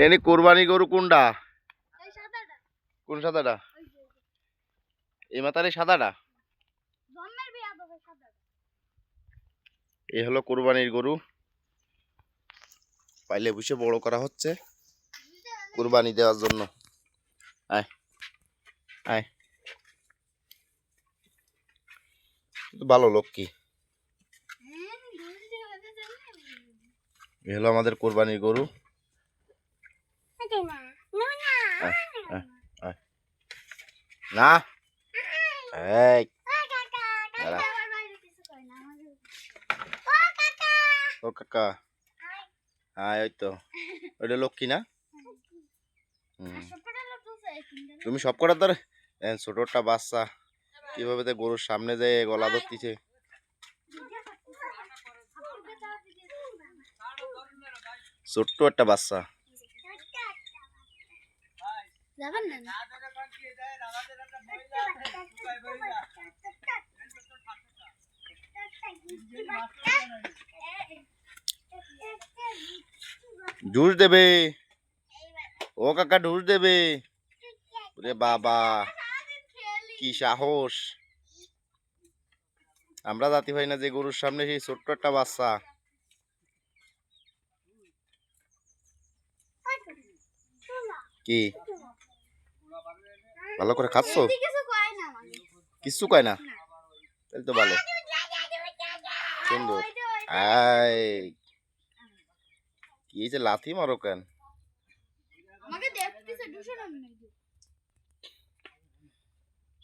এনে কোরবানি গরু কোনটা? কোন সাদাটা? এই মাথার সাদাটা? এই হলো কোরবানির গরু, পাইলে বুঝে বড় করা হচ্ছে কোরবানি দেওয়ার জন্য। আয় আয়, ভালো লোক কি। এই হলো আমাদের কোরবানির গরু। না এই ও কাকা, হ্যাঁ ওই তো, ওইটা লক্ষ্মী না? তুমি সব করার ধরে ছোট একটা বাচ্চা কিভাবে গরুর সামনে যায় গলা ধরতেছে। ছোট্ট একটা বাচ্চা। ঢুস দেবে ও কাকা, ঢুস দেবে। ওরে বাবা কি সাহস! আমরা জাতি ভাই না যে গরুর সামনে সেই ছোট্ট একটা বাচ্চা। কি ভালো করে খাচ্ছ? কিছু কয় না, তাহলে তো ভালো, সুন্দর। কি যে লাথি মারো কেন?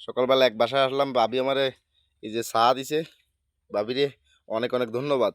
সকালবেলা এক বাসায় আসলাম, ভাবি আমারে এই যে চা দিছে, ভাবিরে অনেক অনেক ধন্যবাদ।